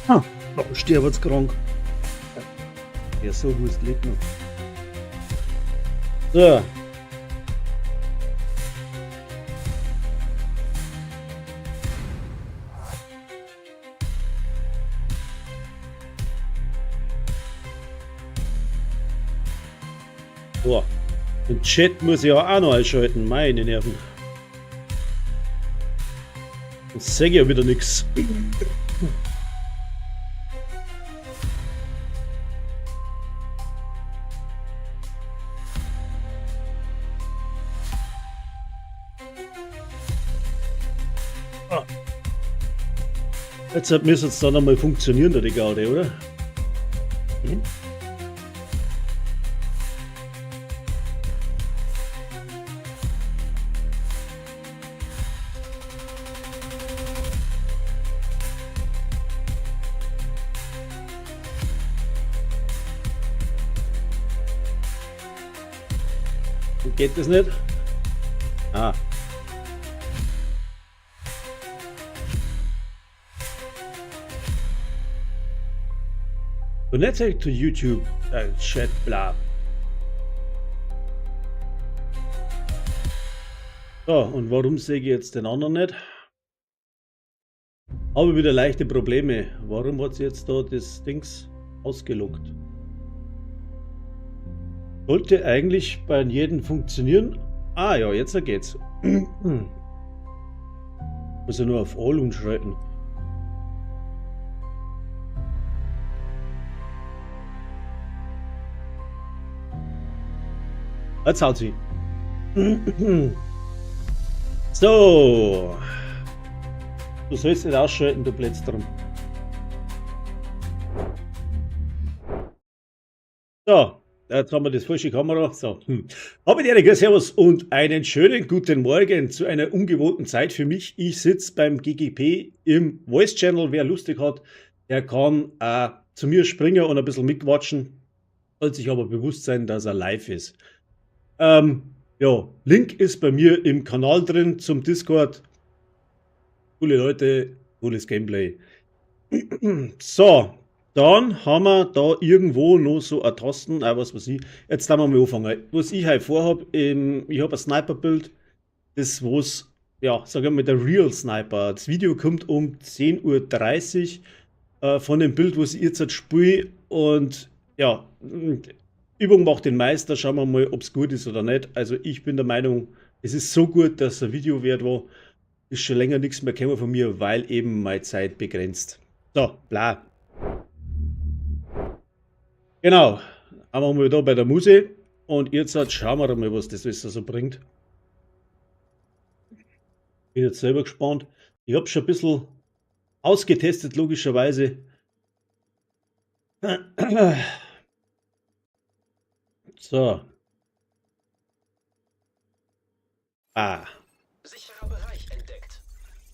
Ah, sterbenskrank. Ja, so Wurst lebt noch. So. Boah. Den Chat muss ich ja auch noch einschalten. Meine Nerven. Jetzt sage ich ja wieder nichts. Jetzt müsste es dann einmal funktionieren, der Garde, oder? Mhm. Geht das nicht? Ah. Connected to YouTube, Chat, bla. So, und warum sehe ich jetzt den anderen nicht? Habe wieder leichte Probleme. Warum hat sie jetzt da das Dings ausgelockt? Sollte eigentlich bei jedem funktionieren. Ah ja, jetzt geht's. Muss ja nur auf All umschalten. Jetzt haut sie. So. Du sollst nicht ausschalten, du Plätztrum. So. Jetzt haben wir das falsche Kamera. So. Habe ich dir Servus und einen schönen guten Morgen zu einer ungewohnten Zeit für mich. Ich sitze beim GGP im Voice Channel. Wer lustig hat, der kann zu mir springen und ein bisschen mitquatschen. Sollte sich aber bewusst sein, dass er live ist. Ja, Link ist bei mir im Kanal drin zum Discord. Coole Leute, cooles Gameplay. So. Dann haben wir da irgendwo noch so eine Tasten, was weiß ich. Jetzt dann mal anfangen. Was ich halt vorhabe, ich habe ein Sniper-Bild, das was, ja, sagen wir mal der Real Sniper. Das Video kommt um 10:30 Uhr von dem Bild, was ich jetzt spiele. Und ja, Übung macht den Meister. Schauen wir mal, ob es gut ist oder nicht. Also ich bin der Meinung, es ist so gut, dass ein Video wert war. Ist schon länger nichts mehr gekommen von mir, weil eben meine Zeit begrenzt. So, bla. Genau, haben wir mal da bei der Muse und jetzt schauen wir mal, was das alles so bringt. Bin jetzt selber gespannt. Ich habe schon ein bisschen ausgetestet, logischerweise. So. Ah. Sicherer Bereich entdeckt.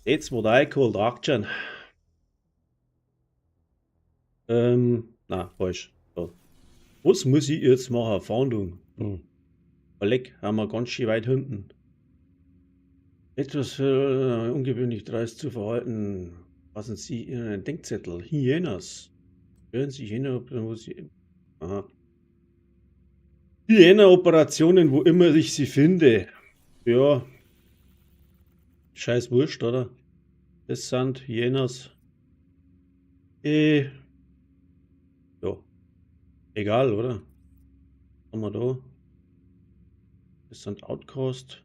Jetzt wurde eingeholt, 18. Na, falsch. So. Was muss ich jetzt machen? Fahndung. Leck, haben wir ganz schön weit hinten. Etwas ungewöhnlich dreist zu verhalten. Passen Sie in einen Denkzettel. Hyenas. Hören Sie hin, wo Sie. Aha. Hyäna-Operationen, wo immer ich sie finde. Ja. Scheiß Wurscht, oder? Das sind Hyenas. Ja. Egal, oder? Was haben wir da? Das sind Outcast.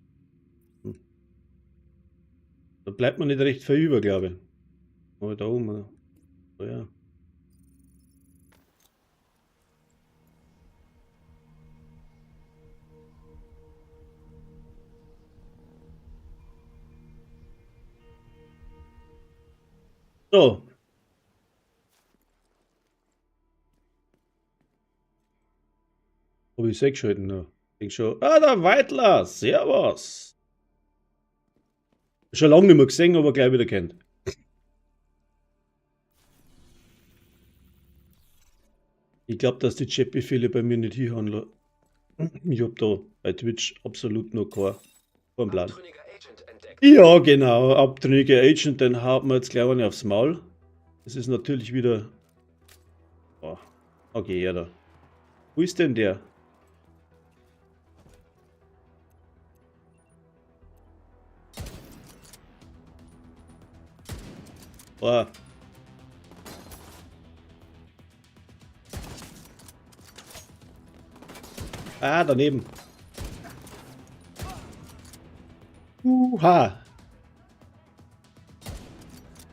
Da bleibt man nicht recht viel über, glaube ich. Aber da oben. Oh ja. So. Habe ich es geschalten noch. Ich schon. Ah, der Weitler. Servus. Schon lange nicht mehr gesehen, aber gleich wieder kennt. Ich glaube, dass die Chat-Befehle bei mir nicht hinhauen. Ich habe da bei Twitch absolut noch keinen Plan. Abtrünniger Agent entdeckt. Ja, genau. Abtrünniger Agent, den haut man jetzt gleich eine aufs Maul. Das ist natürlich wieder. Oh, okay, ja da. Wo ist denn der? Oh. Ah, daneben.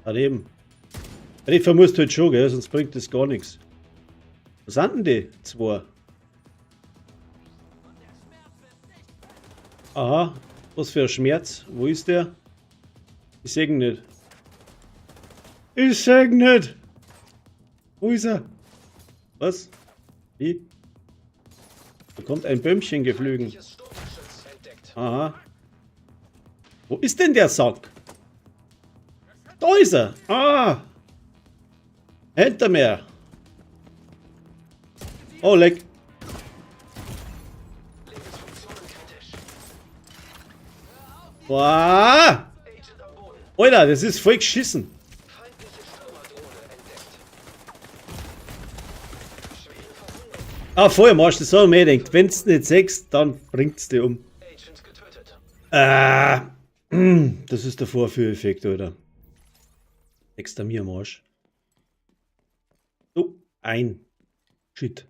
Daneben. Die vermusst halt schon, gell? Sonst bringt das gar nichts. Was sind denn die zwei? Aha, was für ein Schmerz. Wo ist der? Ich sehe ihn nicht. Ich sehe ihn nicht. Wo ist er? Was? Wie? Da kommt ein Bömmchen geflogen. Feindliches Sturmgeschütz entdeckt. Aha. Wo ist denn der Sack? Da ist er. Ah. Hinter mir. Oh, leck. Lebensfunktionen kritisch. Boah. Agent am Boden. Alter, das ist voll geschissen. Feindliche Stürmerdrohne entdeckt. Schwere Verwundung. Ah, voll am Arsch, das haben wir gedacht. Wenn du nicht sechst, dann bringt's dich um. Agent getötet. Das ist der Vorführeffekt, Alter. Extra mir am Arsch. So, ein. Shit.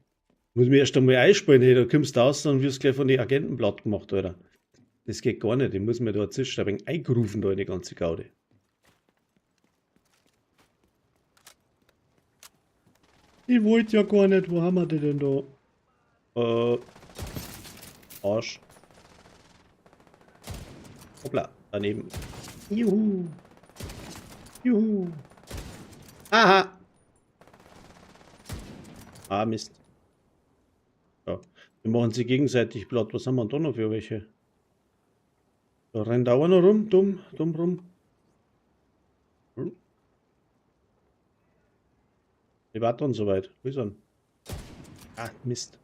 Muss mich erst einmal einspielen, hey, da kommst du raus und wirst gleich von den Agenten platt gemacht, Alter. Das geht gar nicht. Ich muss mir da zwischen ein wenig eingerufen, da in die ganze Gaude. Ich wollte ja gar nicht. Wo haben wir die denn da? Arsch. Hoppla, daneben. Juhu. Juhu. Aha. Ah, Mist. Ja, wir machen sie gegenseitig platt. Was haben wir da noch für welche? Da rennt auch noch rum, dumm rum. Die warten dann soweit. Wo ist er? Ah, Mist.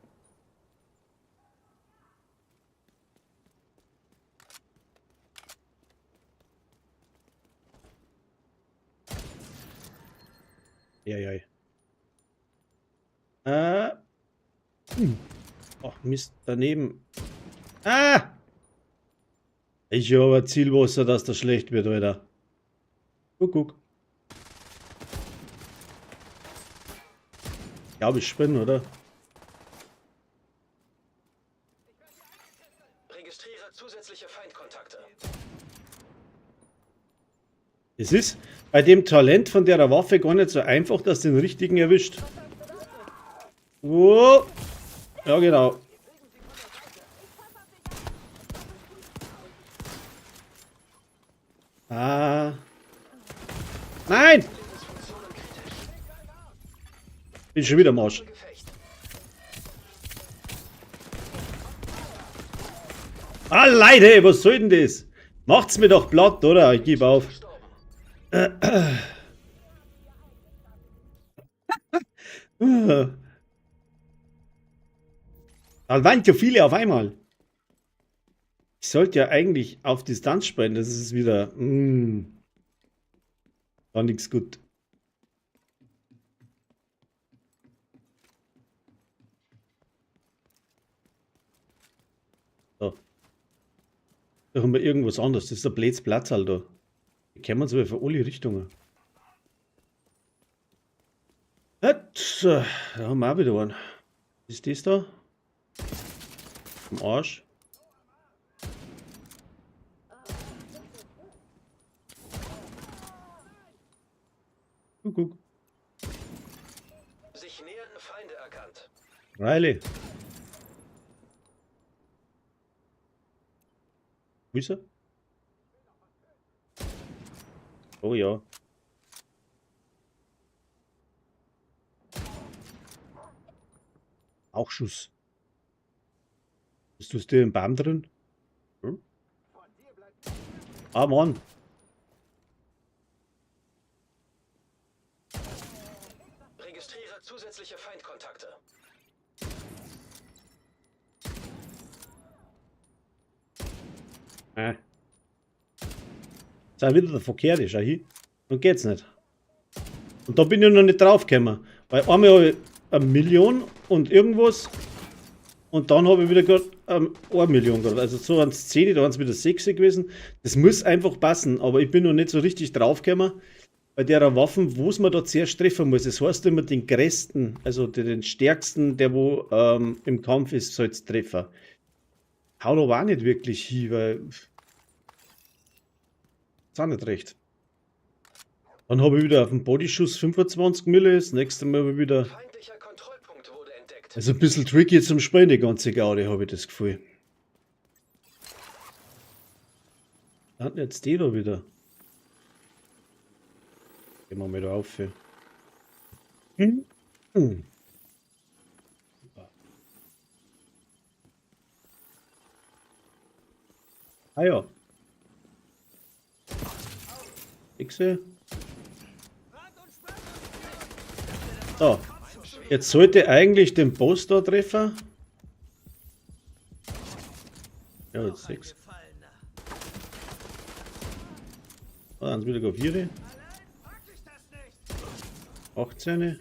Ja. Ach, Mist, daneben. Ah! Ich habe ein Zielwasser, dass das schlecht wird, Alter. Guck. Ich glaube, ich spinne, oder? Registriere zusätzliche Feindkontakte. Es ist bei dem Talent von der Waffe gar nicht so einfach, dass den richtigen erwischt. Oh. Ja, genau. Ah. Nein! Lebensfunktionen kritisch. Bin schon wieder am Arsch. Gefecht. Ah, Leute, was soll denn das? Macht's mir doch platt, oder? Ich gebe auf. Gestorben. Da waren ja viele auf einmal. Ich sollte ja eigentlich auf Distanz spielen, das ist wieder. War nix gut. So. Da haben wir irgendwas anderes. Das ist der blödes Platz, Alter. Die kennen uns aber für alle Richtungen. Jetzt, da haben wir auch wieder einen. Ist das da? Am Arsch. Guck. Sich nähernden Feinde erkannt. Riley. Wo ist er? Oh ja. Auch Schuss. Ist das der im Baum drin? Hm? Ah, Mann. Registriere zusätzliche Feindkontakte. Sei wieder der Verkehrte, schau hier. Dann geht's nicht. Und da bin ich noch nicht draufgekommen. Weil einmal habe ich 1 Million und irgendwas. Und dann habe ich wieder gerade 1 Million gehabt. Also so an 10, da waren es wieder 6 gewesen. Das muss einfach passen. Aber ich bin noch nicht so richtig draufgekommen. Bei der Waffen, wo es man da zuerst treffen muss. Das heißt immer den größten, also den stärksten, der wo im Kampf ist, soll es treffen. Haut aber auch nicht wirklich hin, weil. Ist auch nicht recht. Dann habe ich wieder auf dem Bodyschuss 25 Mille. Das nächste Mal habe ich wieder. Feindlicher Kontrollpunkt wurde entdeckt. Also ein bisschen tricky zum Spielen, die ganze Gaude, habe ich das Gefühl. Da hatten jetzt die da wieder. Gehen wir mal da auf. Ah ja. Xe. So. Jetzt sollte eigentlich den Boss da treffen. Ja, jetzt 6. Ah, dann wieder auf 4. 18.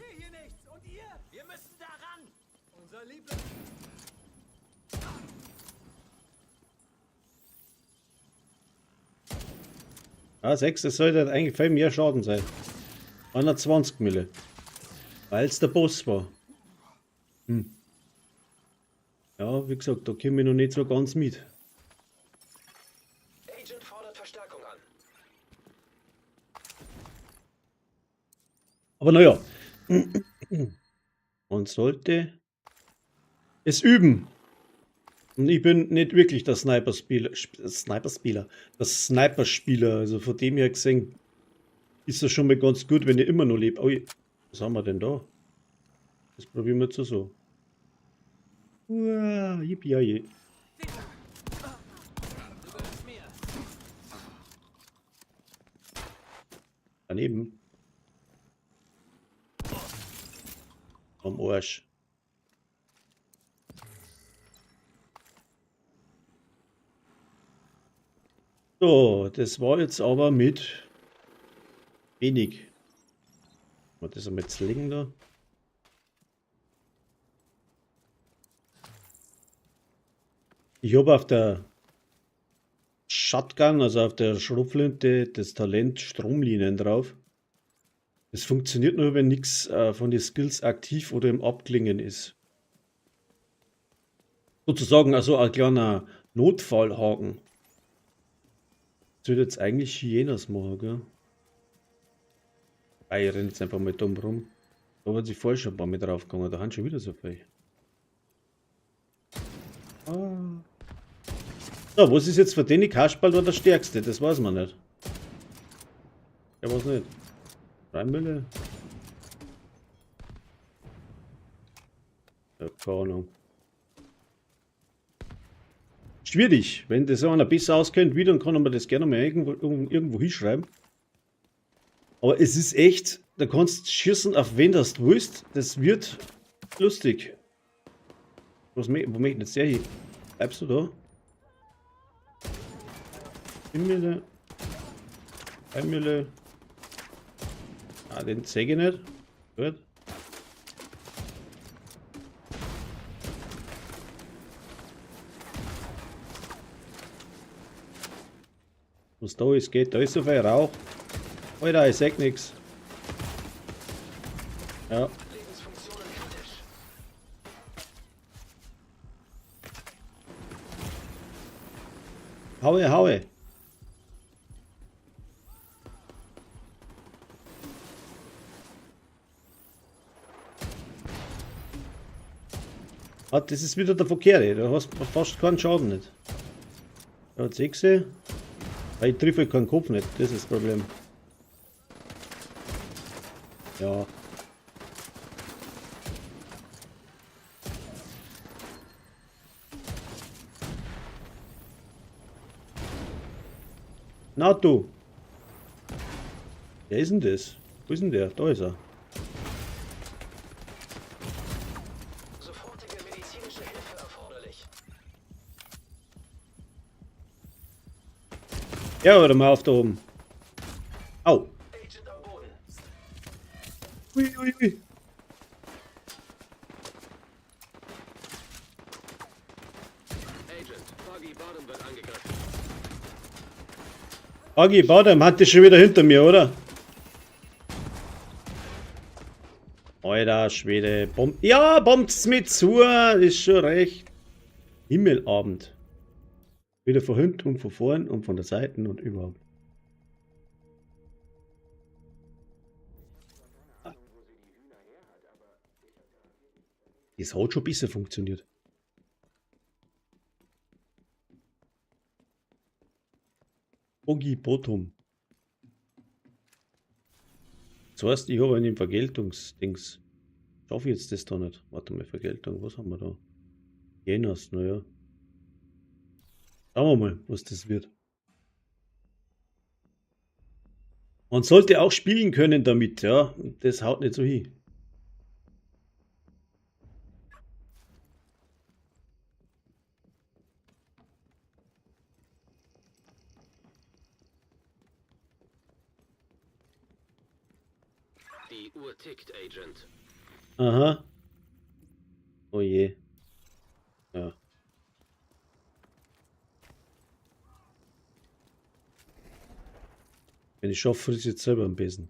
Ah, 6, das sollte eigentlich viel mehr Schaden sein. 120 Mille. Weil es der Boss war. Ja, wie gesagt, da komme ich noch nicht so ganz mit. Agent fordert Verstärkung an. Aber naja. Man sollte es üben. Und ich bin nicht wirklich der Sniper-Spieler. Das Sniper-Spieler. Also von dem her gesehen ist das schon mal ganz gut, wenn ich immer noch lebe. Oh, was haben wir denn da? Das probieren wir jetzt so. Uah, yippie. Daneben. Am Arsch. So, das war jetzt aber mit wenig. Mal das einmal jetzt legen da. Ich habe auf der Shotgun, also auf der Schrotflinte, das Talent Stromlinien drauf. Das funktioniert nur, wenn nichts von den Skills aktiv oder im Abklingen ist. Sozusagen also ein kleiner Notfallhaken. Das würde jetzt eigentlich Hyenas machen, gell? Ich renne jetzt einfach mal dumm rum. Da hat sie vorher schon ein paar Mal draufgegangen, da haben schon wieder so viel. Ah. So, was ist jetzt für den Kasperl da der stärkste? Das weiß man nicht. Ja, was nicht. 3 Mille. Ja, keine Ahnung. Schwierig. Wenn das einer besser auskennt wie, dann kann man das gerne mal irgendwo hinschreiben. Aber es ist echt, da kannst du schießen, auf wen das du willst. Das wird lustig. Wo möchten jetzt der hin? Bleibst du da? Himmel. Himmel. Ah, den zeige ich nicht. Gut. Was da ist, geht. Da ist so viel Rauch. Alter, ich sag nix. Ja. Lebensfunktionen kritisch. Haue, haue. Ah, das ist wieder der Verkehr. Da hast du fast keinen Schaden nicht. Ja, jetzt ich sehe. Ich treffe keinen Kopf nicht. Das ist das Problem. Ja. Na du. Wer ist denn das? Wo ist denn der? Da ist er. Sofortige medizinische Hilfe erforderlich. Ja, hör mal auf da oben. Au. Agent am Boden. Ui, ui, ui. Agent, Buggy Bottom wird angegriffen. Agi, Badem, hat dich schon wieder hinter mir, oder? Alter Schwede. Ja, bombt's mit zu. Ist schon recht. Himmelabend. Wieder von hinten und von vorn und von der Seite und überhaupt. Das hat schon besser funktioniert. Boggy Bottom. Das heißt, ich habe einen Vergeltungsdings. Schaffe ich jetzt das da nicht? Warte mal, Vergeltung, was haben wir da? Jenas, naja. Schauen wir mal, was das wird. Man sollte auch spielen können damit, ja. Das haut nicht so hin. Die Uhr tickt, Agent. Aha. Oh je. Ja. Wenn ich schaffe, frisst jetzt selber am besten.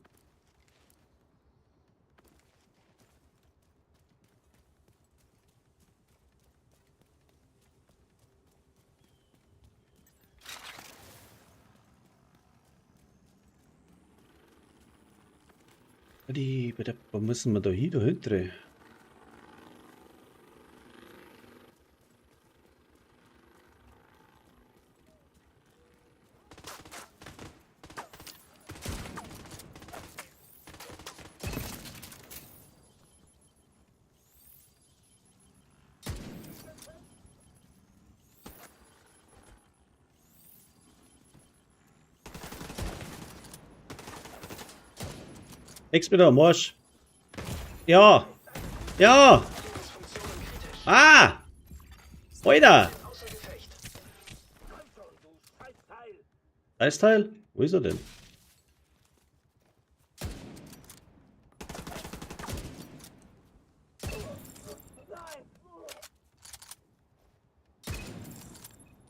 Wo müssen wir da hin, da hinten? Nix mit am Marsch. Ja. Ja. Lebensfunktionen kritisch. Ah. Alter. Außer Gefecht. Eisteil? Wo ist er denn?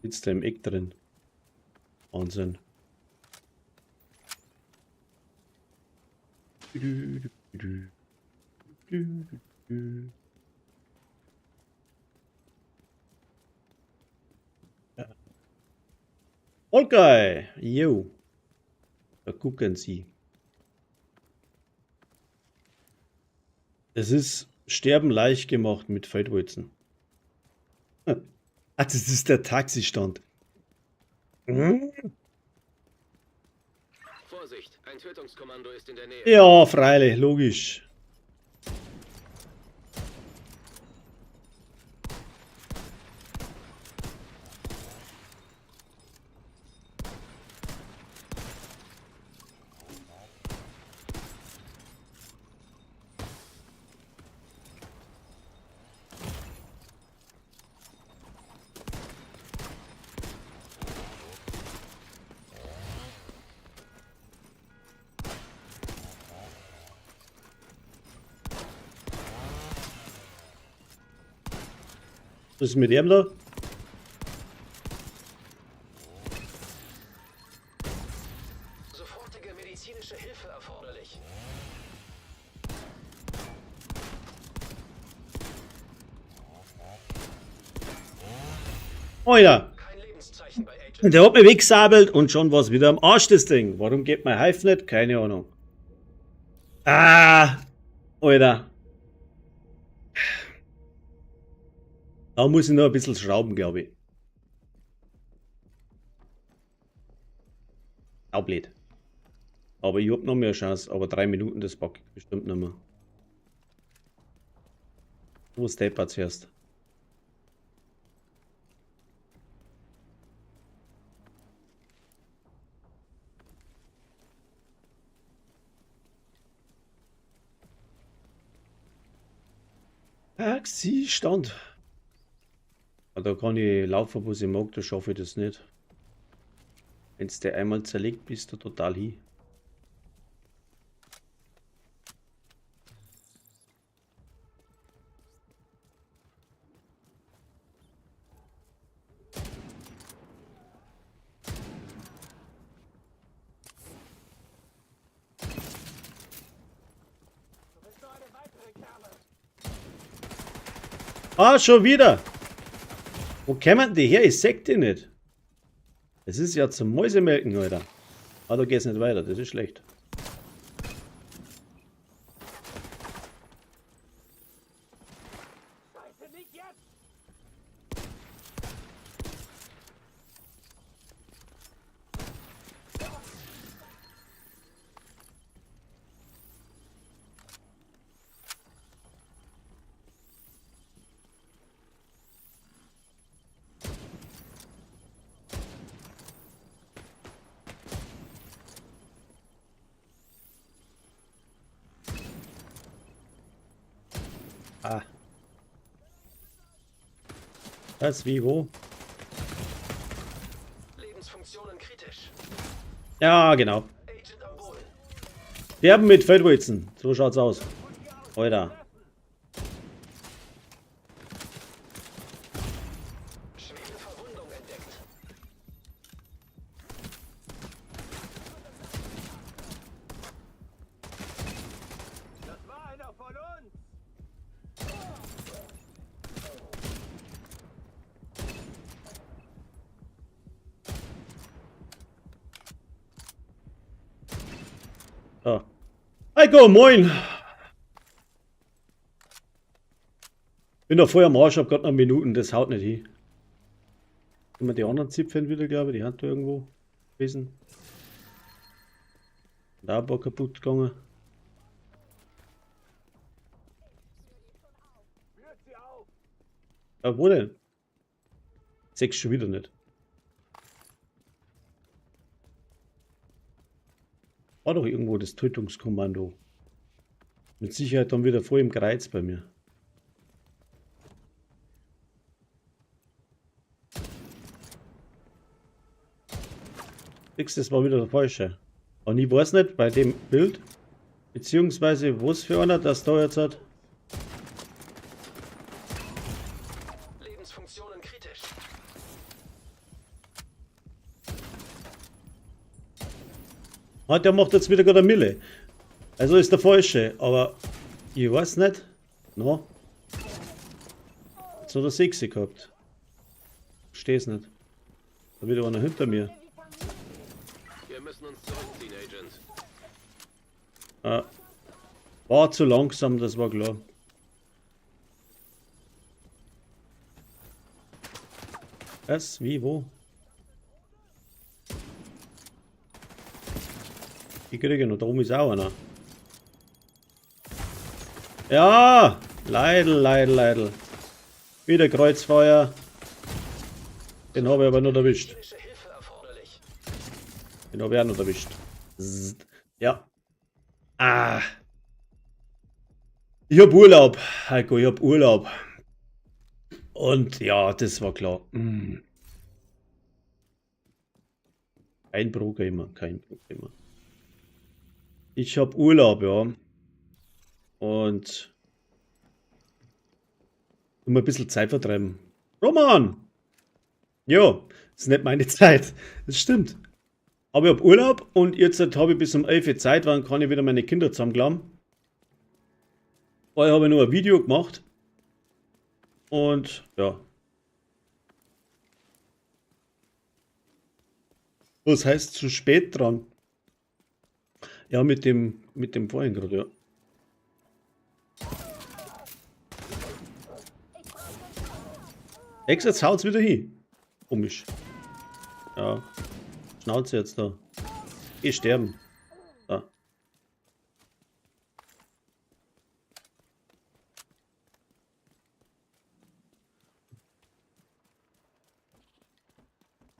Sitzt da im Eck drin. Wahnsinn. Okay, jo. Da gucken Sie. Es ist Sterben leicht gemacht mit Feldwalzen. Ah, das ist der Taxistand. Vorsicht, ein Tötungskommando ist in der Nähe. Ja, freilich, logisch. Was ist mit dem da? Sofortige medizinische Hilfe erforderlich. Oh ja. Kein Lebenszeichen bei Agent. Der hat mich weggesabelt und schon war es wieder am Arsch, das Ding. Warum geht mein Hive nicht? Keine Ahnung. Ah, Alter. Da muss ich noch ein bisschen schrauben, glaube ich. Auch blöd. Aber ich hab noch mehr Chance. Aber 3 Minuten, das pack ich bestimmt nicht mehr. Wo steppert zuerst? Taxistand. Da kann ich laufen, wo ich mag, da schaffe ich das nicht. Wenn es der einmal zerlegt, bist du total hin. Ah, schon wieder! Wo kämen die her? Ich seh die nicht. Das ist ja zum Mäusemelken, Alter. Ah, da geht's nicht weiter, das ist schlecht. Ah. Das wie wo? Lebensfunktionen kritisch. Ja, genau. Agent am Boden. Sterben mit Feldwulzen. So schaut's aus. Alter. Schwere Verwundung entdeckt. Das war einer von uns! So. Heiko, moin! Bin noch voll am Arsch, hab grad noch Minuten, das haut nicht hin. Haben wir die anderen Zipfeln wieder, glaube ich, die hat da irgendwo gewesen. Da ein paar kaputt gegangen. Führt sie auf! Ja, wo denn? Sechs schon wieder nicht. War doch irgendwo das Tötungskommando. Mit Sicherheit dann wieder voll im Kreuz bei mir. Nix, das war wieder der falsche. Und ich weiß nicht bei dem Bild, beziehungsweise was für einer das da jetzt hat. Lebensfunktionen kritisch. Ah, der macht jetzt wieder gerade eine Mille. Also ist der falsche, aber ich weiß nicht. No. Jetzt hat er 6 gehabt. Versteh's nicht. Da wieder einer hinter mir. Wir müssen uns zurückziehen, Agent. Ah. War zu langsam, das war klar. Was? Wie? Wo? Ich kriege noch, da oben ist auch einer. Ja! Leidl, Leidl, Leidl. Wieder Kreuzfeuer. Den habe ich aber noch erwischt. Medizinische Hilfe erforderlich. Den habe ich auch noch erwischt. Zzt. Ja. Ah. Ich hab Urlaub, Heiko, ich hab Urlaub. Und ja, das war klar. Kein Pro-Gamer, kein Pro-Gamer. Ich hab Urlaub, ja. Und immer ein bisschen Zeit vertreiben. Roman! Ja, ist nicht meine Zeit. Das stimmt. Aber ich habe Urlaub und jetzt habe ich bis um 11 Uhr Zeit, wann kann ich wieder meine Kinder zusammenklappen. Vorher habe ich nur ein Video gemacht. Und ja. Was heißt zu spät dran? Ja, mit dem vorhin gerade, ja. Jetzt haut's wieder hin. Komisch. Ja. Schnauze jetzt da. Geh sterben. Da.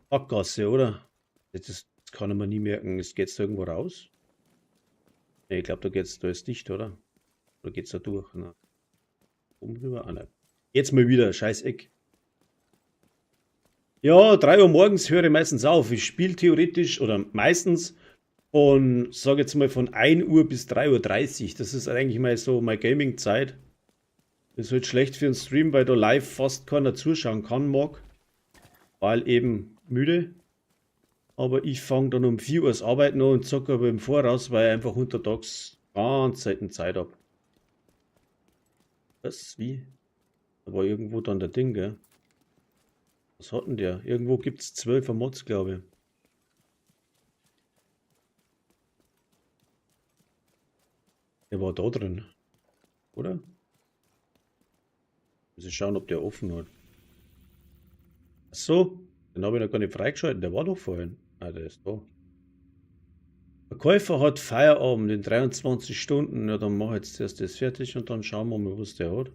Sackgasse, oder? Das kann man nie merken. Es geht's da irgendwo raus? Ne, ich glaube, da ist dicht, oder? Oder geht's da durch? Na. Oben rüber? Ah, nein. Jetzt mal wieder, scheiß Eck. Ja, 3 Uhr morgens höre ich meistens auf. Ich spiele theoretisch oder meistens von, sage jetzt mal, von 1 Uhr bis 3:30 Uhr. Das ist eigentlich mal so meine Gaming-Zeit. Das ist halt schlecht für einen Stream, weil da live fast keiner zuschauen kann, mag. Weil eben müde. Aber ich fange dann um 4 Uhr das Arbeiten an und zocke aber im Voraus, weil ich einfach untertags ganz selten Zeit habe. Was? Wie? Da war irgendwo dann der Ding, gell? Was hat denn der? Irgendwo gibt es 12er Mods, glaube ich. Der war da drin. Oder? Muss ich schauen, ob der offen hat. Achso, den habe ich noch gar nicht freigeschaltet. Der war doch vorhin. Ah, der ist da. Der Käufer hat Feierabend in 23 Stunden. Ja, dann mach ich jetzt zuerst das fertig und dann schauen wir mal, was der hat.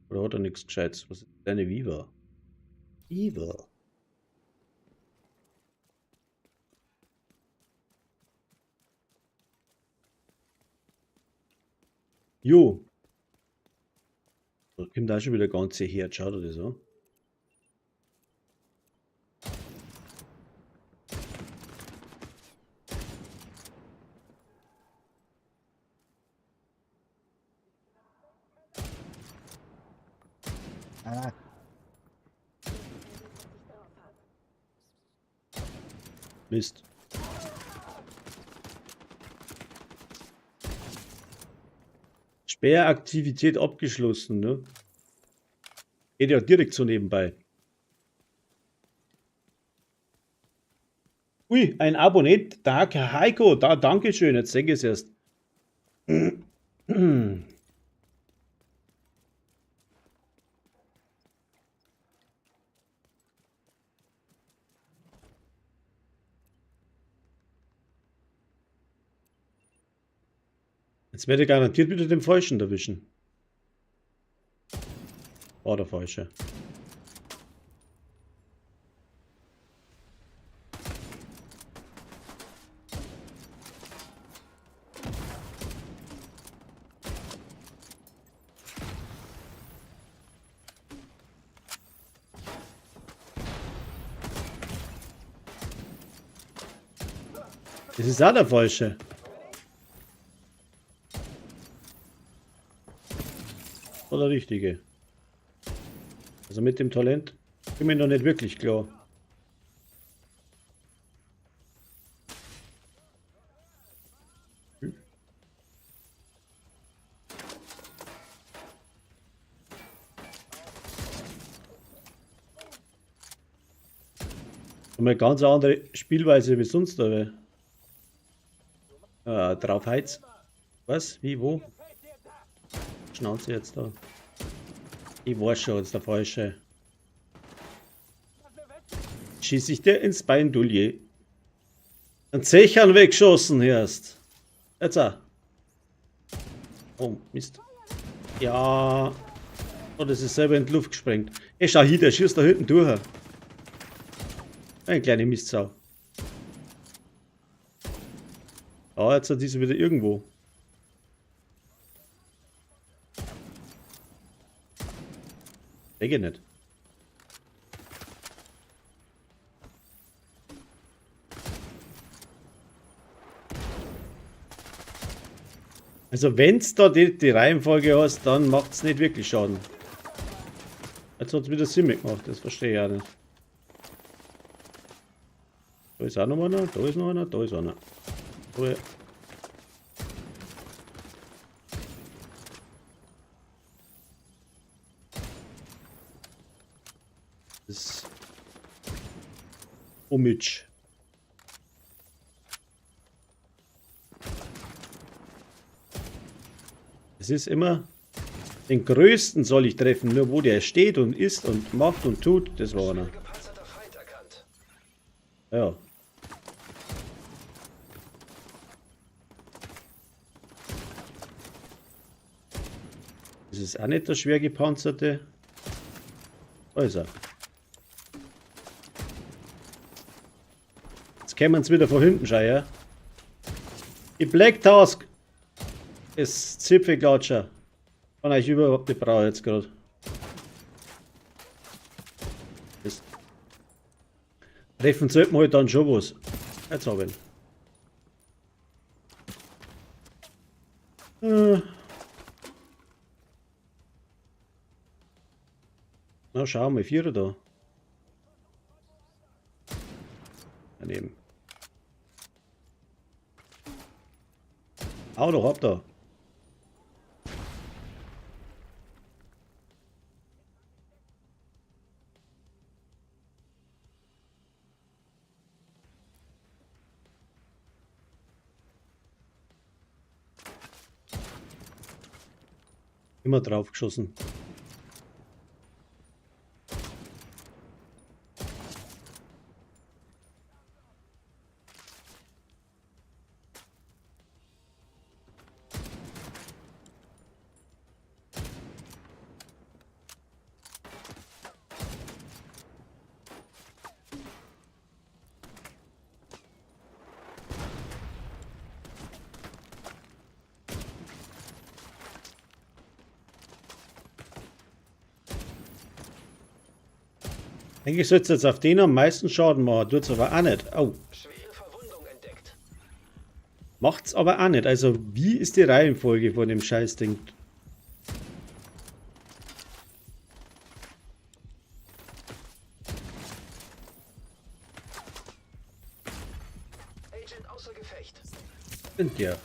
Oder hat er nichts Gescheites? Was ist deine Viva? Viva. Jo. Da kommt auch schon wieder ganze her. Schaut dir das an. Mist. Sperraktivität abgeschlossen, ne? Geht ja direkt so nebenbei. Ui, ein Abonnent, da Heiko, da, Dankeschön, jetzt denke ich es erst. Jetzt werde ich garantiert wieder den Falschen erwischen. War der Falsche. Das ist auch der Falsche. Oder der Richtige. Also mit dem Talent bin ich noch nicht wirklich klar. Eine ganz andere Spielweise wie sonst, aber. Drauf heiz. Was? Wie? Wo? Schnauze jetzt da. Ich weiß schon, jetzt der Falsche. Schieß ich dir ins Bein, Dulje. Ein Zechern weggeschossen erst. Jetzt auch. Oh, Mist. Ja. Oh, das ist selber in die Luft gesprengt. Ey, schau hier, der schießt da hinten durch. Eine kleine Mistsau. Ah, jetzt hat diese wieder irgendwo. Denke nicht. Also wenn es da die Reihenfolge hast, dann macht es nicht wirklich Schaden. Jetzt hat es wieder Sinn gemacht, das verstehe ich auch nicht. Da ist auch noch einer, da ist noch einer, da ist einer. Da, ja. Das ist Omitsch. Es ist immer, den größten soll ich treffen, nur wo der steht und isst und macht und tut, das war einer. Gepanzerter Feind erkannt. Ja. Das ist auch nicht der schwer gepanzerte. Da ist er. Jetzt können wir uns wieder von hinten schauen, ja? Die Black Task ist Zipfelklatscher. Kann ich überhaupt nicht brauchen jetzt gerade. Das Treffen sollten wir halt dann schon was. Jetzt haben wir ihn. Na, schauen wir, Vierer da. Daneben. Hau doch ab da. Immer drauf geschossen. Eigentlich sollte es jetzt auf den am meisten Schaden machen, tut es aber auch nicht. Oh, Schwere Verwundung entdeckt. macht's aber auch nicht. Also, wie ist die Reihenfolge von dem Scheißding? Agent außer Gefecht. Sind der?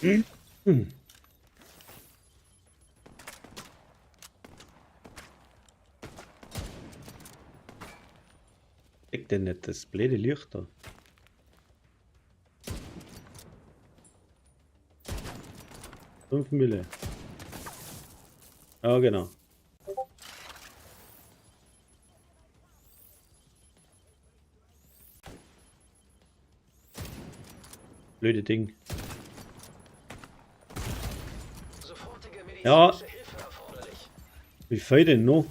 Hm. Weg denn nicht das blöde Licht da. Fünf Mille. Ja, genau. Blöde Ding. Sofortige Ja. medizinische Hilfe erforderlich. Wie viel denn noch?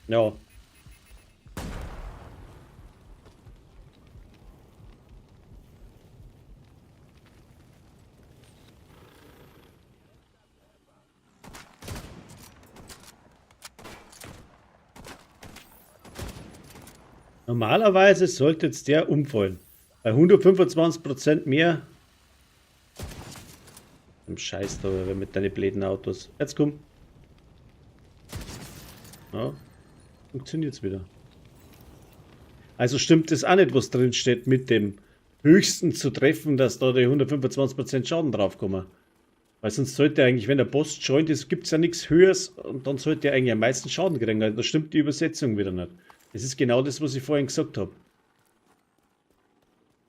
Ja. Normalerweise sollte jetzt der umfallen. Bei 125% mehr. Im Scheiß da mit deinen blöden Autos. Jetzt komm. Ja, funktioniert's wieder. Also stimmt das auch nicht, was drin steht, mit dem höchsten zu treffen, dass da die 125% Schaden draufkommen. Weil sonst sollte eigentlich, wenn der Boss joint ist, gibt es ja nichts Höheres und dann sollte er eigentlich am meisten Schaden kriegen. Also da stimmt die Übersetzung wieder nicht. Das ist genau das, was ich vorhin gesagt habe.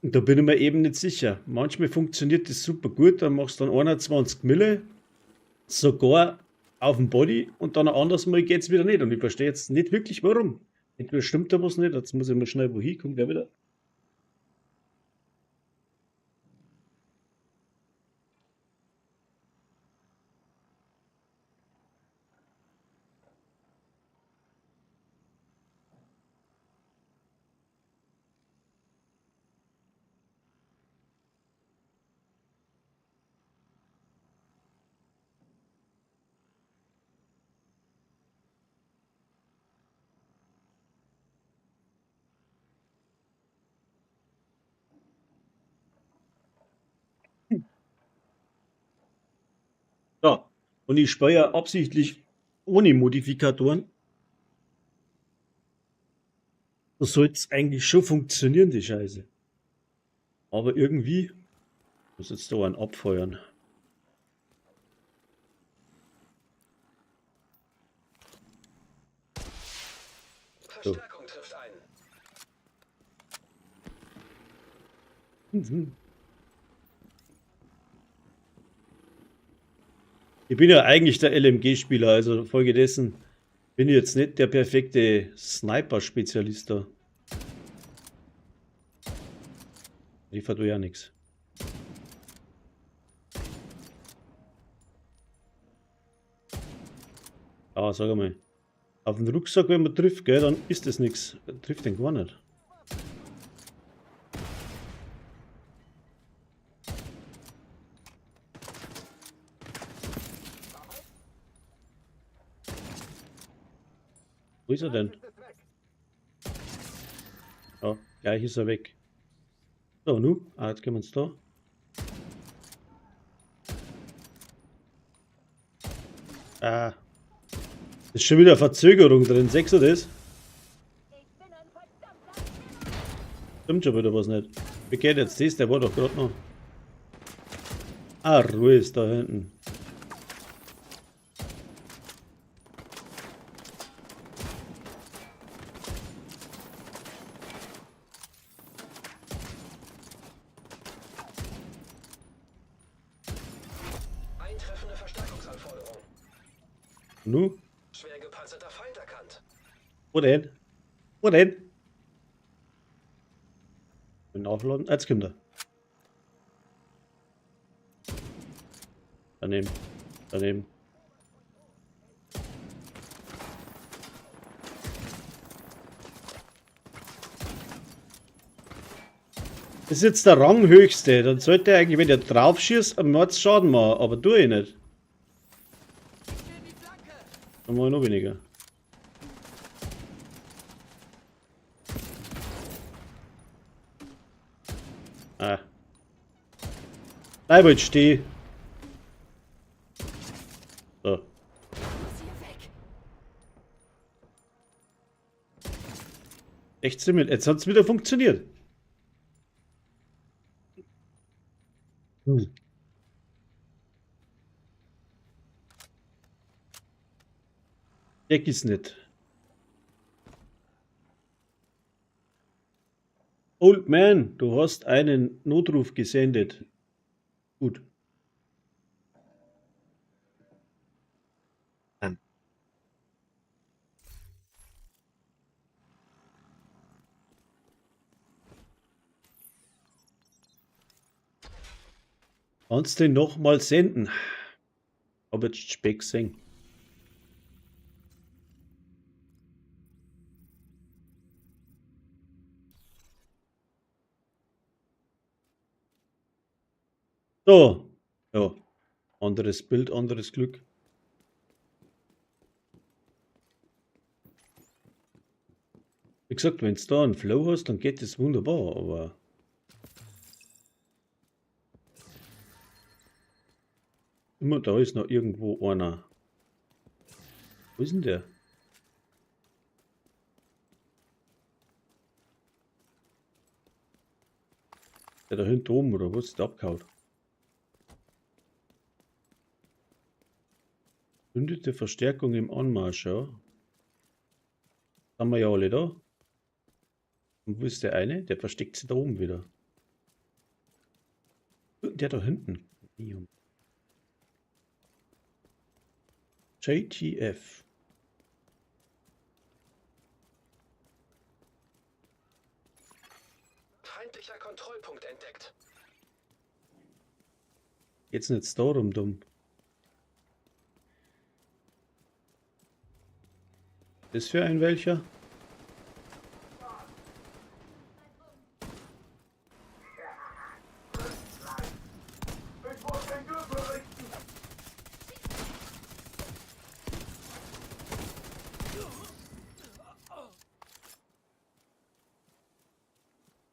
Und da bin ich mir eben nicht sicher. Manchmal funktioniert das super gut, dann machst du dann 21 Mille, sogar auf dem Body und dann ein anderes Mal geht es wieder nicht. Und ich verstehe jetzt nicht wirklich warum. Entweder stimmt da was nicht, jetzt muss ich mal schnell wohin, kommt wer wieder. Und ich speichere absichtlich ohne Modifikatoren. Das sollte es eigentlich schon funktionieren, die Scheiße. Aber irgendwie muss jetzt da einen abfeuern. Verstärkung trifft ein. Mhm. Ich bin ja eigentlich der LMG-Spieler, also folgedessen bin ich jetzt nicht der perfekte Sniper-Spezialist da. Ich verdue ja nichts. Aber sag mal, auf den Rucksack, wenn man trifft, gell, dann ist das nichts. Trifft den gar nicht. Wo ist er denn? Ist es weg. Ja, gleich ist er weg. So, nu? Ah, jetzt können wir uns da. Ah. Ist schon wieder Verzögerung drin. Sechst du das? Stimmt schon wieder was nicht. Wie geht jetzt das? Der war doch gerade noch. Ah, Ruhe ist da hinten. Eintreffende Verstärkungsanforderung. Nu? Schwer gepanzerter Feind erkannt. Wo denn? Wo denn? Und aufladen. Jetzt kommt er. Daneben. Daneben. Das ist jetzt der Ranghöchste. Dann sollte er eigentlich, wenn er drauf schießt, am Mordsschaden machen. Aber tue ich nicht. Dann mache ich noch weniger. Ah. Bleib jetzt stehen. So. Echt ziemlich. Jetzt hat es wieder funktioniert. Deck ist nicht. Old Man, du hast einen Notruf gesendet. Gut. Kannst du den nochmal senden? Hab jetzt Speck gesehen. So. Ja. Anderes Bild, anderes Glück. Wie gesagt, wenn du da einen Flow hast, dann geht das wunderbar, aber immer da ist noch irgendwo einer. Wo ist denn der? Der da hinten oben oder was? Der abgehauen. Bündete Verstärkung im Anmarsch, ja. Haben wir ja alle da. Und wo ist der eine? Der versteckt sich da oben wieder. Der da hinten. JTF. Feindlicher Kontrollpunkt entdeckt. Jetzt nicht darum, dumm. Das für ein welcher? Ich muss den Gürtel richten.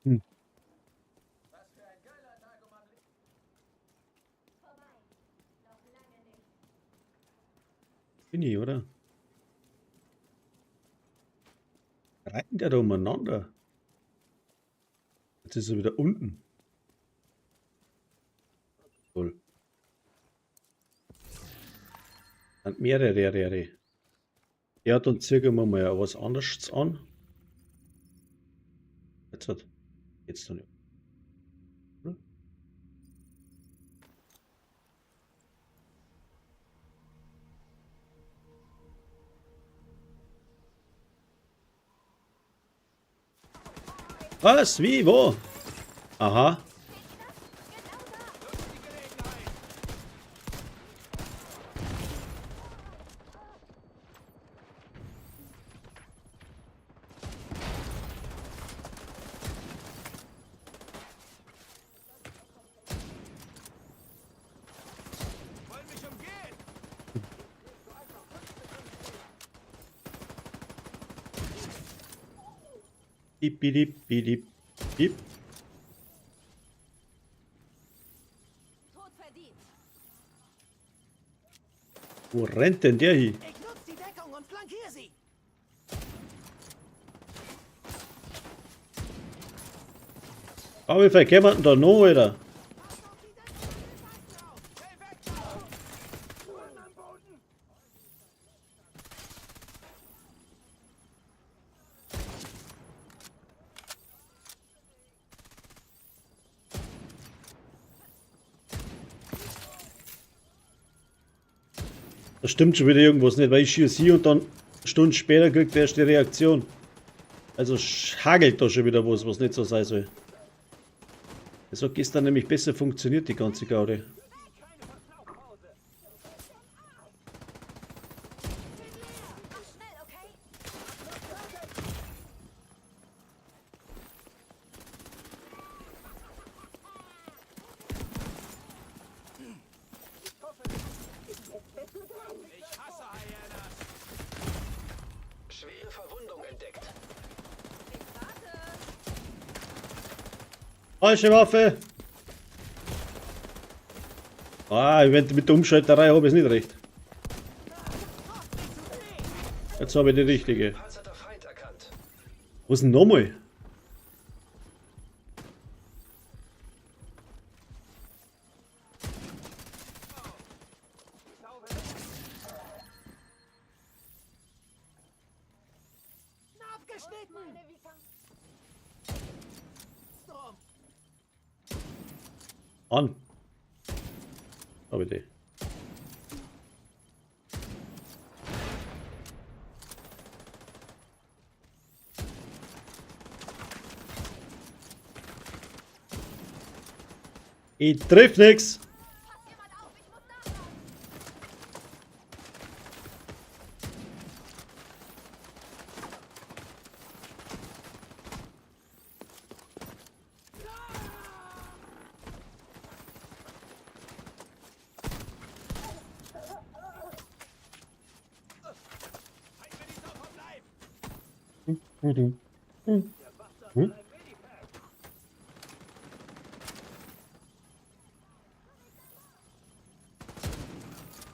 Hm. Bin ich, oder? Reiten der da umeinander? Jetzt ist er wieder unten. Toll. Sind mehrere. Er hat uns circa mal was anderes an. Jetzt hat. Jetzt noch nicht. Oder? Was? Wie? Wo? Aha. Dip, dip, dip, dip. Tod verdient. Wo rennt denn der hin? Ich nutze die Deckung und flankiere sie. Aber wie viel können wir denn da noch, Alter? Da stimmt schon wieder irgendwas nicht, weil ich schieße hier und dann Stunden später kriegt der erst die Reaktion. Also hagelt da schon wieder was nicht so sein soll. Das hat gestern nämlich besser funktioniert, die ganze Gaude. Mach schnell, okay? Schwere Verwundung entdeckt. Falsche Waffe! Ah, mit der Umschalterei habe ich es nicht recht. Jetzt habe ich die richtige. Gepanzerter Feind erkannt. Was denn nochmal? Abgeschnitten. Storm. An. Habe ich die. Ich triff nix. Pass jemand auf, ich muss nachladen.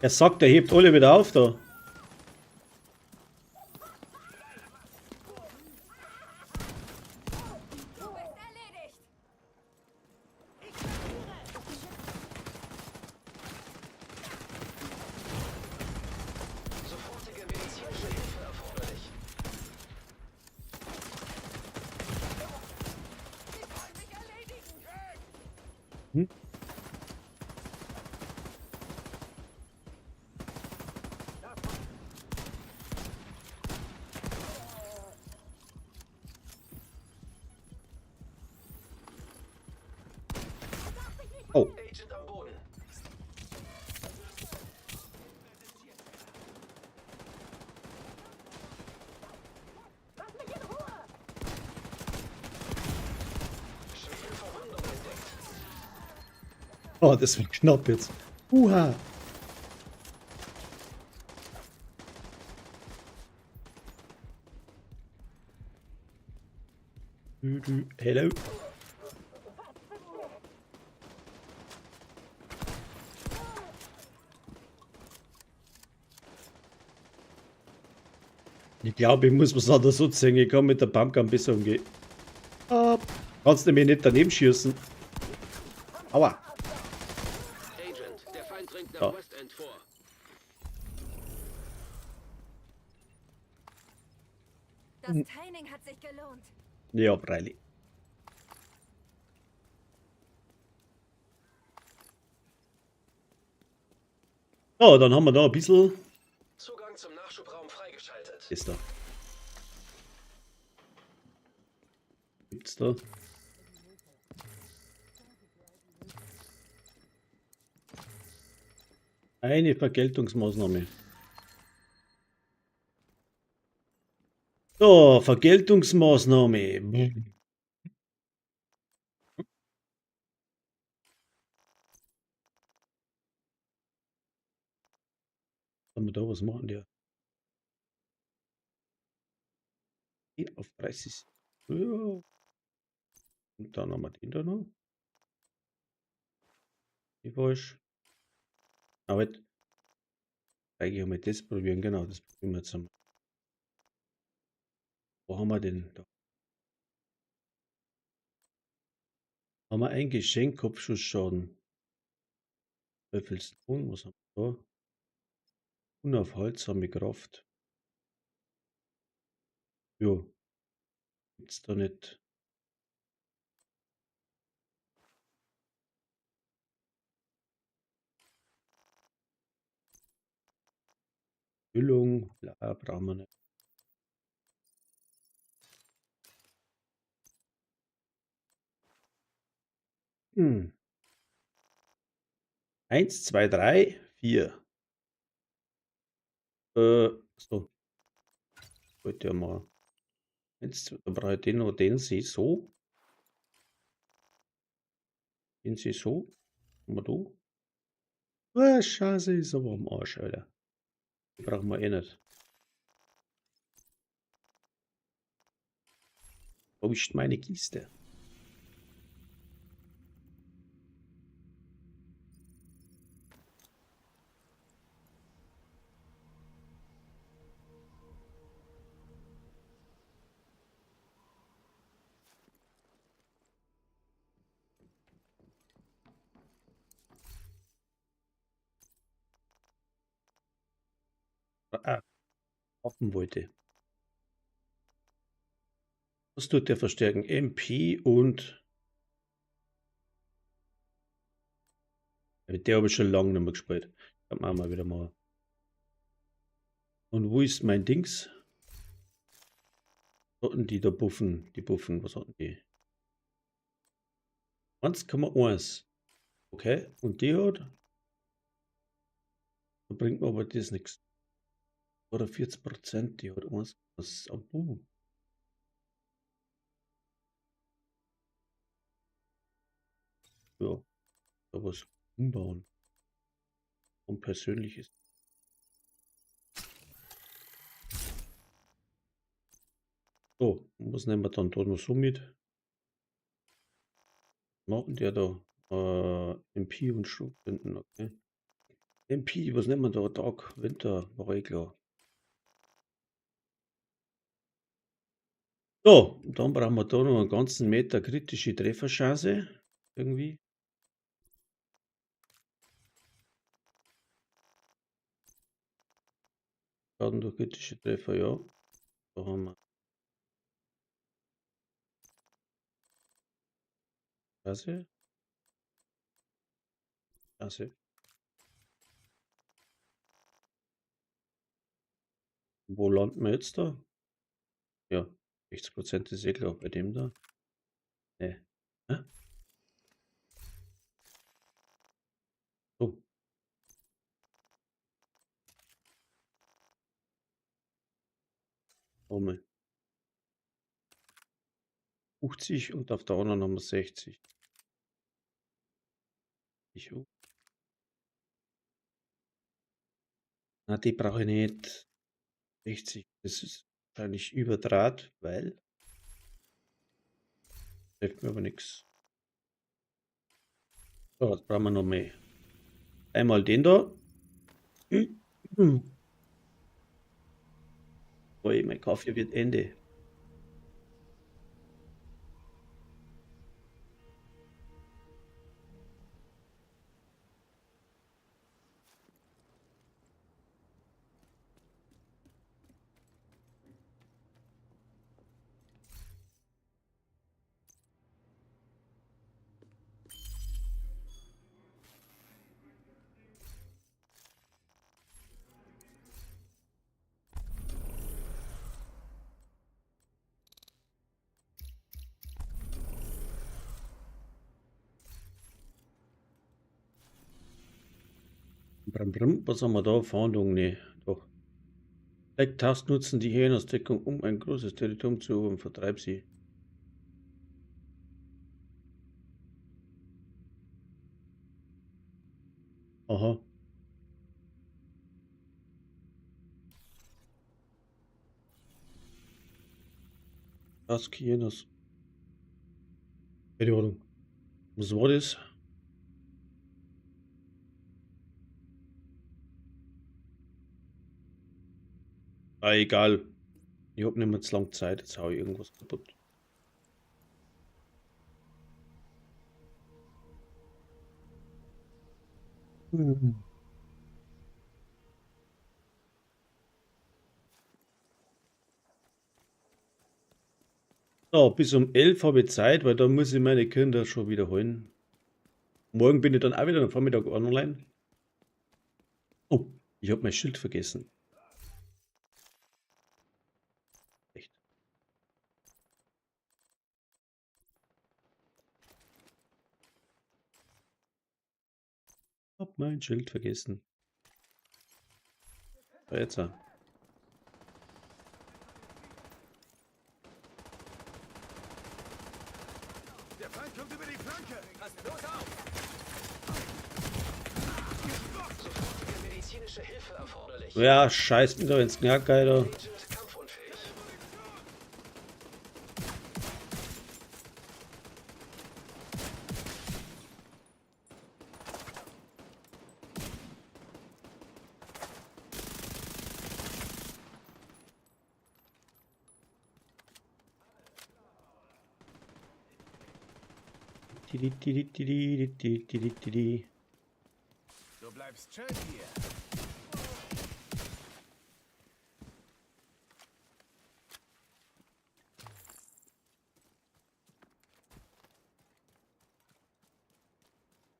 Er sagt, er hebt alle wieder auf da. Du bist erledigt. Sofortige medizinische Hilfe erforderlich. Sie wollen mich erledigen. Oh, Agent am Boden. Lass mich in Ruhe. Schwere Verwundung entdeckt. oh, das wird knapp jetzt. Uha. Hello. Ich glaube, ich muss was anderes so sehen. Ich kann mit der Pumpgun besser umgehen. Ah, kannst du mich nicht daneben schießen? Aua. Agent, der Feind dringt nach Ja. West End vor. Das Training hat sich gelohnt. Ja, freilich. Ja, dann haben wir da ein bisschen. Zugang zum Nachschubraum freigeschaltet. Ist da. Gibt's da? Eine Vergeltungsmaßnahme. So, Vergeltungsmaßnahme. Haben wir da was machen? Der auf 30. Ja. Und dann haben wir den da noch. Die falsch. Aber eigentlich mal das probieren. Genau, das probieren wir jetzt einmal. Wo haben wir denn? Da haben wir ein Geschenk, Kopfschussschaden. Teufelston, was haben wir da? Unaufhaltsame Kraft. Jo, gibt's da nicht. Füllung, bla, brauchen wir nicht. Hm. 1, 2, 3, 4. So, wollte ja mal. 1, 2, dann brauche ich den oder den sie so. Den sie so. Haben wir da? Ah, Scheiße, ist aber am Arsch, Alter. Die brauchen wir eh nicht. Wo ist meine Kiste? Ah, Waffen wollte. Was tut der verstärken? MP und. Mit der habe ich schon lange nicht mehr gespielt. Dann machen wir wieder mal. Und wo ist mein Dings? Was hatten die da buffen? Die buffen, was hatten die? 1,1. Okay, und die hat. Da bringt mir aber das nichts. Oder 40%, die hat 1. Was? Ja, da was umbauen. Und persönliches. So, was nehmen wir dann da noch so mit? Machen der da? MP und Schrotflinten, okay. MP, was nehmen wir da? Tag, Winter, war eh klar. So, dann brauchen wir da noch einen ganzen Meter kritische Trefferchance. Irgendwie. Schaden durch kritische Treffer, ja. Da haben wir. Chance. Chance. Wo landen wir jetzt da? Ja, 60% ist eh klar bei dem da. Ne. Hä? So. Haben 50 und auf der anderen haben wir 60. Na, die brauche ich nicht. 60. Das ist wahrscheinlich überdraht, weil. Hilft mir aber nichts. So, jetzt brauchen wir noch mehr. Einmal den da. Ui, mein Kaffee wird Ende. Brum, brum. Was haben wir da? Fahndung? Nee, doch. Black nutzen die Hähne als Deckung, um ein großes Territorium zu erobern. Vertreib sie. Aha. Das Hyenas. Keine Ahnung. Was war das? Ah, egal. Ich hab nicht mehr zu lange Zeit. Jetzt hau ich irgendwas kaputt. Mhm. So, bis um 11 habe ich Zeit, weil da muss ich meine Kinder schon wieder holen. Morgen bin ich dann auch wieder am Vormittag online. Oh, ich habe mein Schild vergessen. Echt. Hab mein Schild vergessen. Ah, jetzt. Der Feind kommt über die Flanke. Passt los auf! Sofortige medizinische Hilfe erforderlich. Ja, scheiß mir doch ins Knack, Alter. Agent kampfunfähig. Du bleibst schön hier.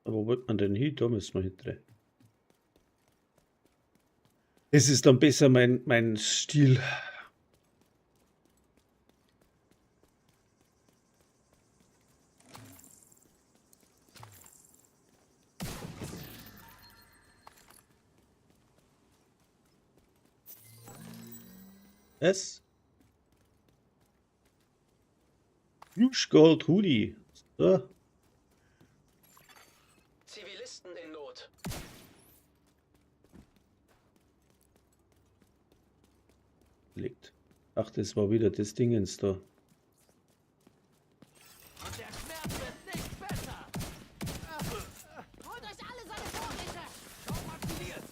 Aber wo wird man denn hin? Da müssen wir hinten. Es ist dann besser mein Stil. Es? Rouge Gold Hoodie. So. Zivilisten in Not. Liegt. Ach, das war wieder das Dingens da. Und der Schmerz wird nicht besser. Holt euch alle seine Vorräte. Kaum aktiviert.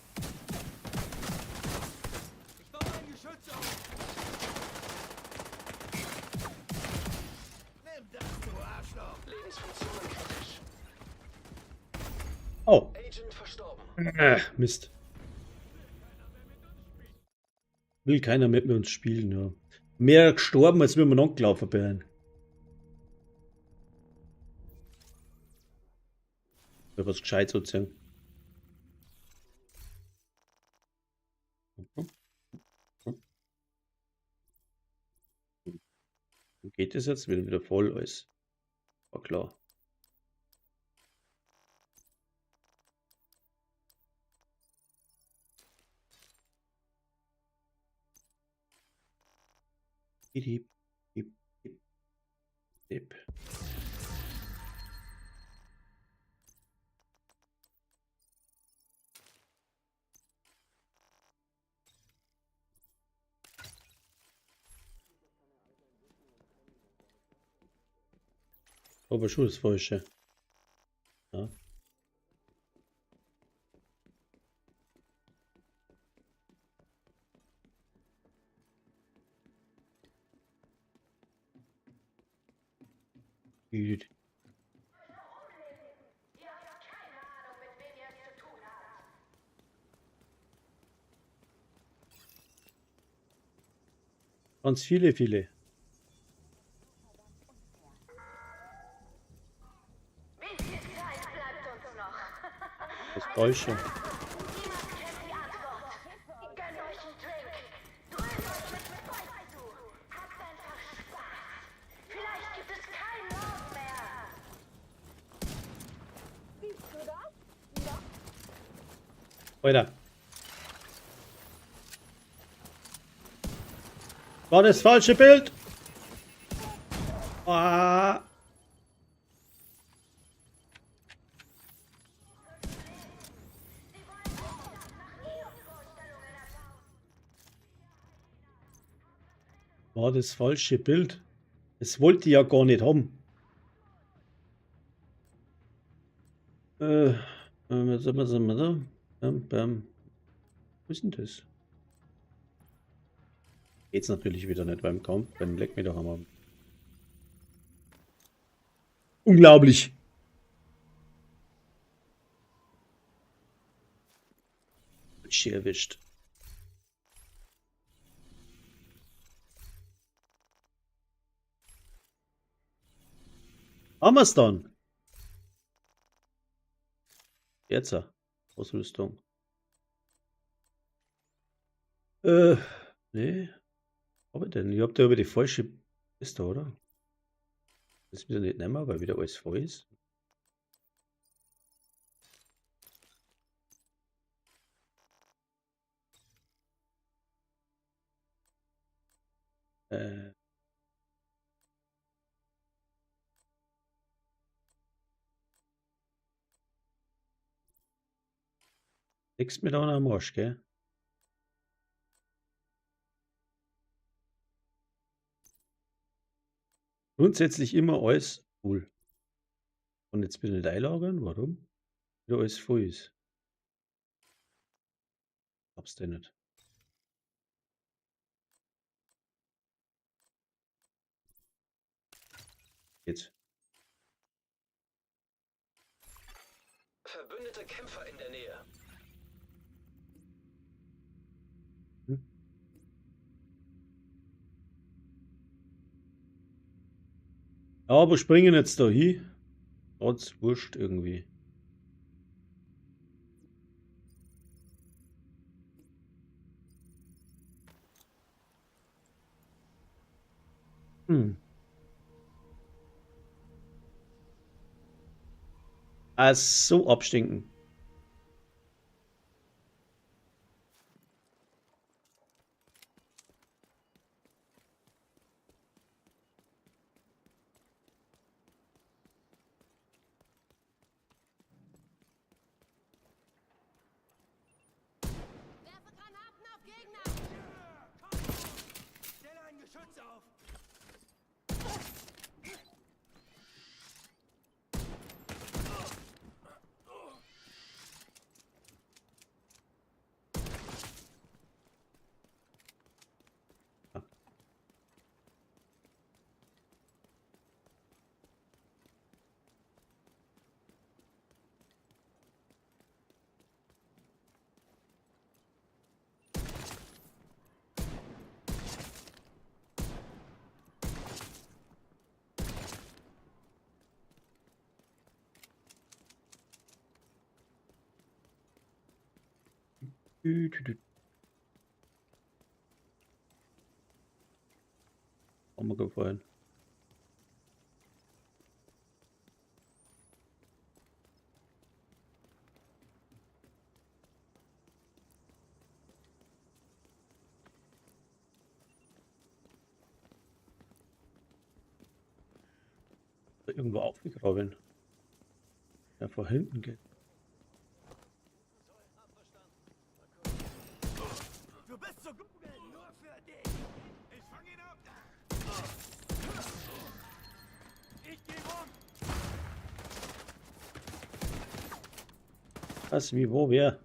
Ich baue ein Geschütz auf. Nimm das, du Arschloch. Lebensfunktionen kritisch. Oh. Agent verstorben. Mist. Will keiner mit mir uns spielen, ja. Mehr gestorben, als wir mir angelaufen wären. Ja, was gescheit sozusagen. Wie geht das jetzt? Wieder voll alles. War klar. Hip, hip, hip, hip. Aber schon das Falsche. Ja. Gut. Ganz viele, viele. Wie viel Zeit bleibt uns noch? Das Falsche. Niemand kennt die Antwort. Gönnt euch einen Drink. Dröhnt euch mit Sprite zu. Habt einfach Spaß. Vielleicht gibt es keinen Morgen mehr. Siehst du das? Ja. Weiter. War das falsche Bild? Ah. War das falsche Bild? Das wollte ich ja gar nicht haben. Was haben wir da? Wo ist denn das? Geht's natürlich wieder nicht beim Kampf, beim Leck mir doch einmal. Unglaublich! Falsch erwischt. Haben wir's dann? Jetzt. Ausrüstung. Nee. Aber denn? Ich hab da über die falsche Liste, oder? Das ist wieder nicht nehmen, weil wieder alles voll ist. Legst mir da am Arsch, gell? Grundsätzlich immer alles voll. Und jetzt bitte nicht einlagern, warum? Wieder alles voll ist. Hab's denn nicht. Jetzt. Verbündete Kämpfer in der Nähe. Ja, wo springen jetzt da hin? Trotz wurscht irgendwie. Ah, so abstinken. Werfe Granaten auf Gegner! Stelle ein Geschütz auf! Hat mir gefallen. Irgendwo aufgegraben. Ja, vor hinten geht. Du bist so gut! Nur für dich! Ich fang ihn ab! Ich geh rum! Was, wie, wo, wer?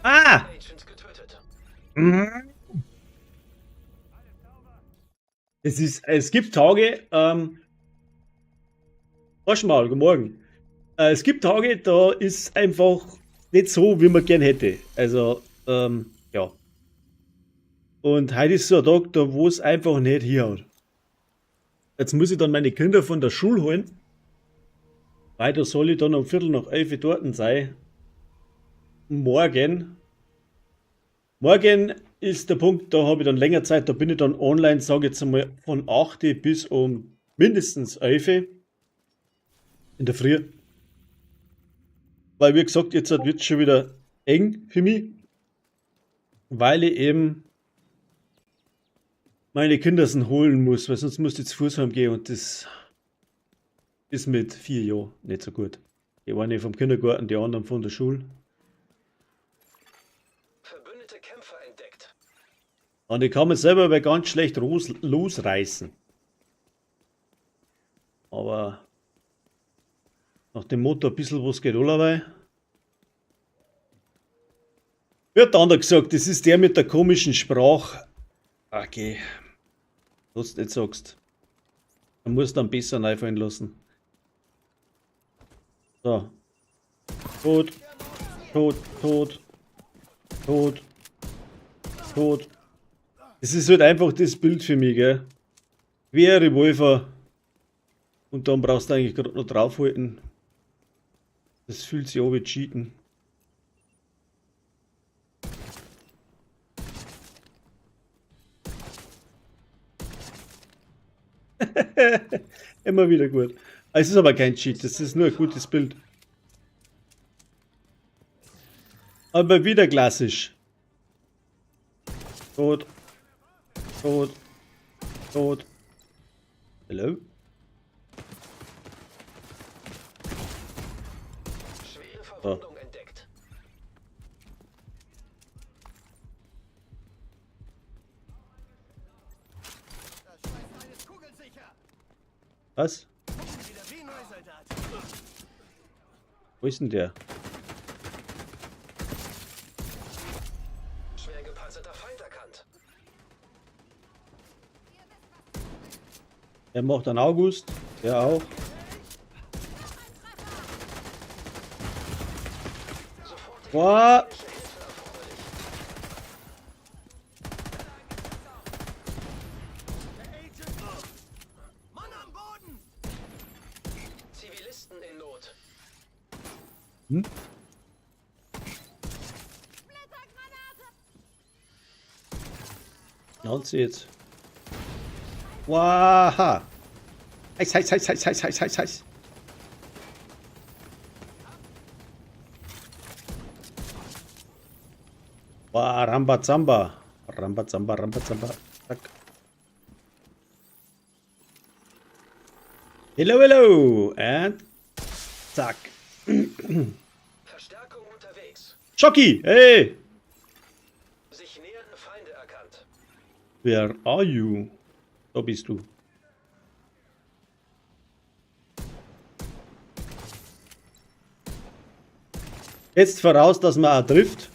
Ah! Agents getötet. Es gibt Tage, wasch mal, guten Morgen. Es gibt Tage, da ist einfach nicht so, wie man gern hätte. Also, ja. Und heute ist so ein Tag, da wo es einfach nicht hinhaut. Jetzt muss ich dann meine Kinder von der Schule holen. Weiter soll ich dann um 11:15 dort sein. Morgen ist der Punkt, da habe ich dann länger Zeit, da bin ich dann online, sage jetzt einmal von 8 bis um mindestens 11 in der Früh. Weil wie gesagt, jetzt wird es schon wieder eng für mich, weil ich eben meine Kinder holen muss, weil sonst muss ich zu Fuß heimgehen und das ist mit 4 Jahren nicht so gut. Die eine vom Kindergarten, die anderen von der Schule. Verbündete Kämpfer entdeckt. Und ich kann mich selber aber ganz schlecht losreißen. Aber nach dem Motto, ein bisschen was geht allerweil. Wird der andere gesagt, das ist der mit der komischen Sprache. Okay. Was du nicht sagst. Man muss dann besser einfallen lassen. So. Tot. Tot. Tot. Tot. Tot. Das ist halt einfach das Bild für mich, gell. Wie ein Revolver. Und dann brauchst du eigentlich gerade noch draufhalten. Das fühlt sich an wie Cheaten. Immer wieder gut. Es ist aber kein Cheat, das ist nur ein gutes Bild. Aber wieder klassisch. Tot. Tot. Tot. Hallo? Schwere Verwundung entdeckt. Das Schweißbein ist kugelsicher. Was? Wieder wie Neusoldat. Wo ist denn der? Schwer gepanzerter Feind erkannt. Er macht einen August. Der auch. What? Mann am Boden! Zivilisten in Not. Schaut sie jetzt. Wow. Heiß, heiß, heiß, heiß, heiß, heiß, heiß, heiß. Wow, Rambazamba. Rambazamba, Rambazamba. Zack. Hello, hello. And zack. Verstärkung unterwegs. Schocky, hey. Sich nähernde Feinde erkannt. Where are you? Da bist du. Jetzt voraus, dass man auch trifft.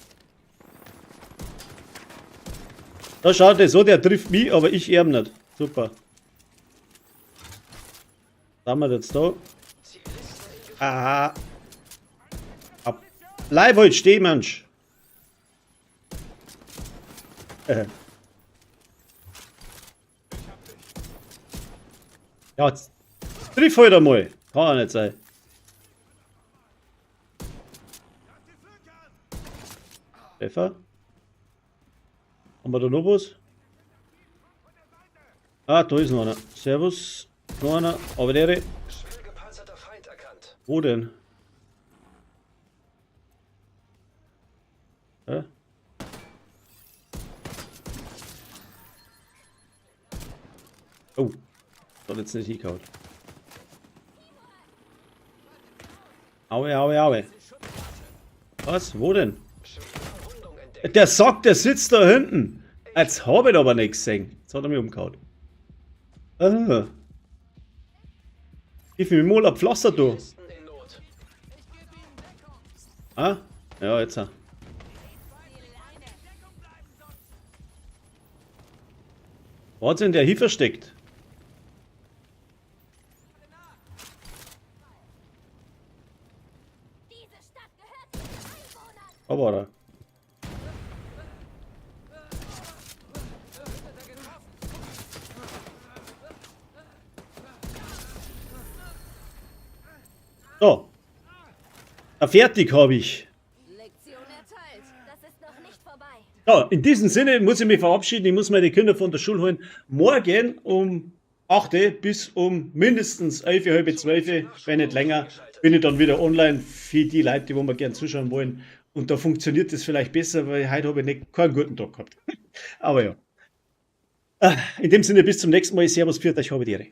Da schaut es so, der trifft mich, aber ich eben nicht. Super. Was haben wir jetzt da? Aha. Bleib halt stehen, Mensch. Ja, jetzt triff halt einmal. Kann ja nicht sein. Treffer. Haben wir da noch was? Ah, da ist noch einer. Servus. Noch einer. Aber der. Schwer gepanzerter Feind erkannt. Wo denn? Ja? Oh. Das hat jetzt nicht hingehauen. Aue, aue, aue. Was? Wo denn? Schwere Verwundung entdeckt. Der sagt, der sitzt da hinten. Jetzt habe ich aber nichts gesehen. Jetzt hat er mich umgehauen. Ah. Wie viel Mal ein Pflaster du? Zivilisten in Not. Ah? Ja, jetzt. Wo hat denn der hier versteckt? Diese Stadt gehört den Einwohnern. Da war er. So. Fertig habe ich. Lektion erteilt. Das ist noch nicht vorbei. Ja, in diesem Sinne muss ich mich verabschieden. Ich muss meine Kinder von der Schule holen. Morgen um 8 bis um mindestens 11, halb 12, wenn nicht länger, bin ich dann wieder online für die Leute, die mir gerne zuschauen wollen. Und da funktioniert das vielleicht besser, weil heute habe ich nicht keinen guten Tag gehabt. Aber ja. In dem Sinne, bis zum nächsten Mal. Servus, pfiat euch, habe die Ehre.